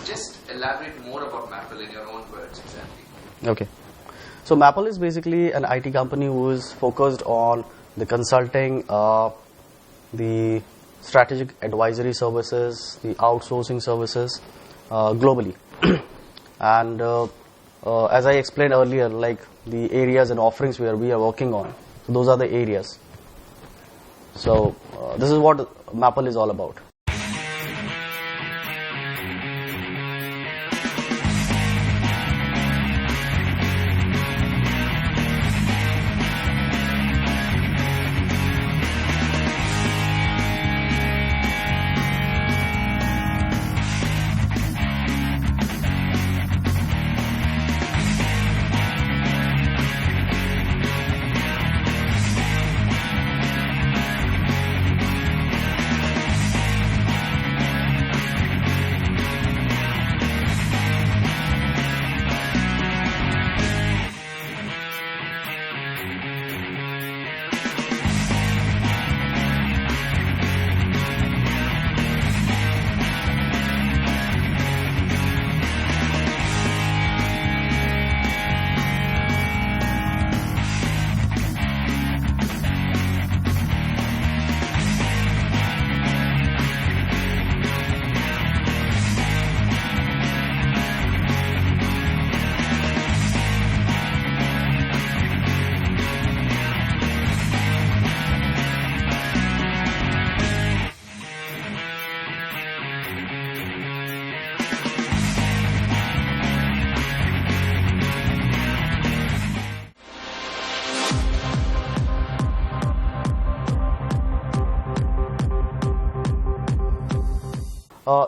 just elaborate more about Maple in your own words exactly. Okay. So Maple is basically an IT company who is focused on the consulting, the strategic advisory services, the outsourcing services globally. And as I explained earlier, like the areas and offerings where we are working on, so those are the areas. So this is what Maple is all about.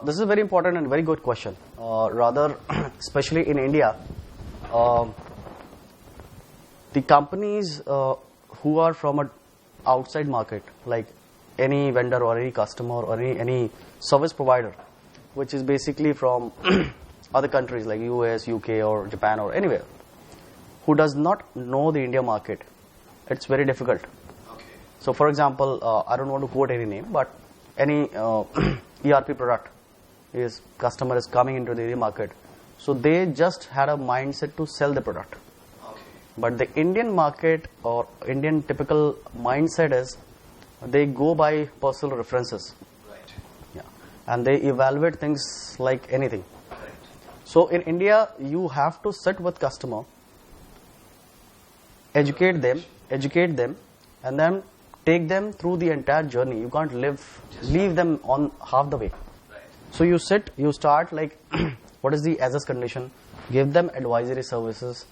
This is a very important and very good question. Rather, especially in India, the companies who are from an outside market, like any vendor or any customer or any service provider, which is basically from other countries like US, UK or Japan or anywhere, who does not know the India market, it's very difficult. Okay. So for example, I don't want to quote any name, but any ERP product is customer is coming into the market, so they just had a mindset to sell the product. Okay. But the Indian market or Indian typical mindset is they go by personal references. Right. Yeah, and they evaluate things like anything. Correct. So in India, you have to sit with customer, educate them, and then take them through the entire journey. You can't leave them on half the way. Right. So you sit, you start like what is the as-is condition, give them advisory services,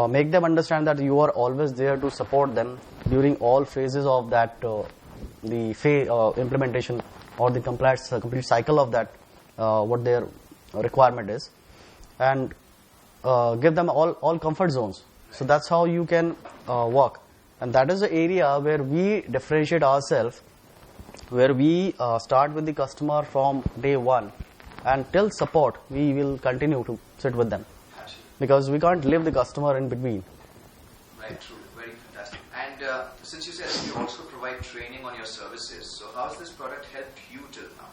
make them understand that you are always there to support them during all phases of that the implementation or the complete cycle of that what their requirement is, and give them all comfort zones. So that's how you can work. And that is the area where we differentiate ourselves, where we start with the customer from day one, and till support we will continue to sit with them. Absolutely. Because we can't leave the customer in between. Right, true. Very fantastic. And since you said you also provide training on your services, so how has this product helped you till now?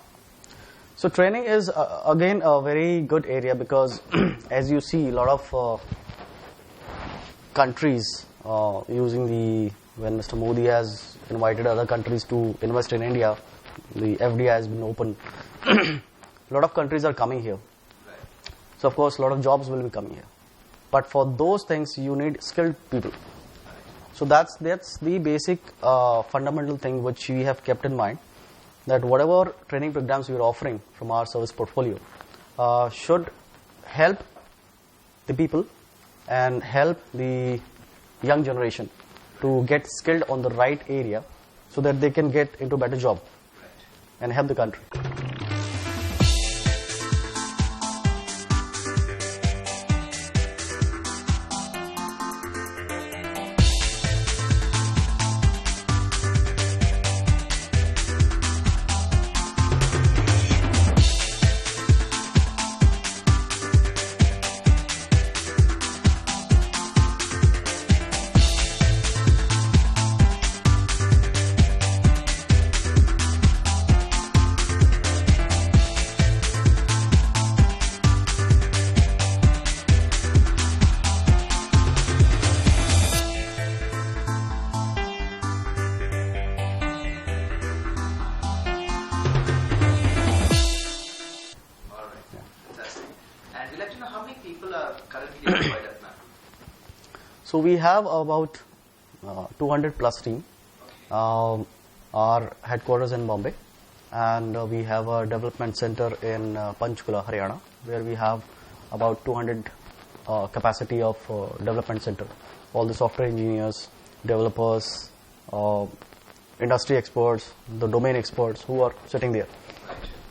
So training is again a very good area, because as you see, a lot of countries when Mr. Modi has invited other countries to invest in India, the FDI has been open. A lot of countries are coming here. Right. So of course a lot of jobs will be coming here. But for those things you need skilled people. So that's the basic fundamental thing which we have kept in mind, that whatever training programs we are offering from our service portfolio should help the people and help the young generation to get skilled on the right area, so that they can get into a better job and help the country. So we have about 200 plus team. Our headquarters in Bombay, and we have a development center in Panchkula, Haryana, where we have about 200 capacity of development center. All the software engineers, developers, industry experts, the domain experts who are sitting there.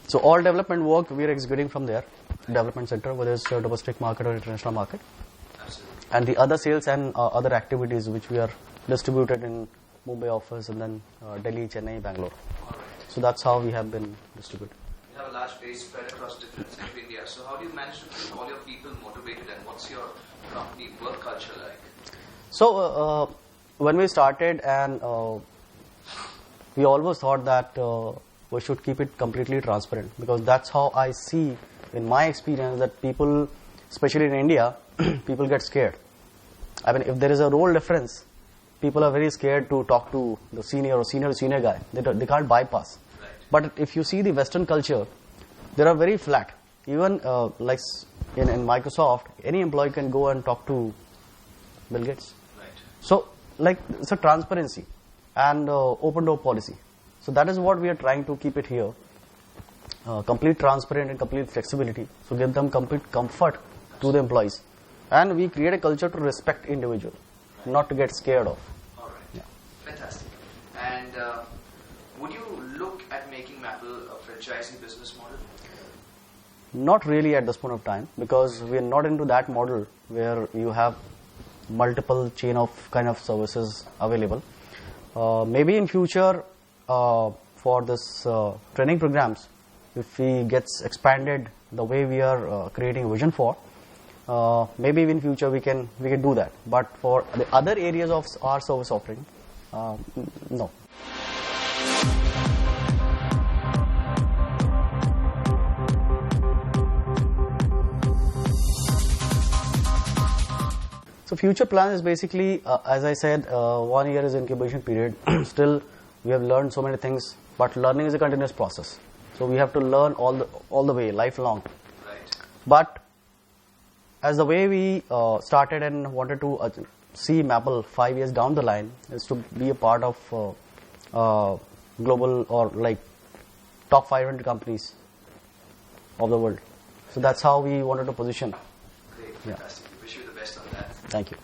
So all development work we are executing from there, development center, whether it's domestic market or international market. Absolutely. And the other sales and other activities which we are distributed in Mumbai office and then Delhi, Chennai, Bangalore. All right. So that's how we have been distributed. You have a large base spread across different cities of India. So how do you manage to keep all your people motivated, and what's your company work culture like? So when we started, and we always thought that we should keep it completely transparent, because that's how I see in my experience that people, especially in India, people get scared. I mean, if there is a role difference, people are very scared to talk to the senior or senior guy. They can't bypass. Right. But if you see the Western culture, they are very flat. Even like in Microsoft, any employee can go and talk to Bill Gates. Right. So, like, it's a transparency and open door policy. So that is what we are trying to keep it here. Complete transparent and complete flexibility. So give them complete comfort to the employees. And we create a culture to respect individual, not to get scared of. All right. Yeah. Fantastic. And would you look at making Maple a franchising business model? Not really at this point of time, because we are not into that model where you have multiple chain of kind of services available. Maybe in future for this training programs, if we gets expanded the way we are creating a vision for, maybe in future we can do that. But for the other areas of our service offering, no. So future plan is basically, as I said, 1 year is incubation period. Still, we have learned so many things, but learning is a continuous process. So we have to learn all the way, lifelong. Right. But as the way we started and wanted to see Maple 5 years down the line is to be a part of global or like top 500 companies of the world. So that's how we wanted to position. Great. Yeah. Fantastic. Wish you the best on that. Thank you.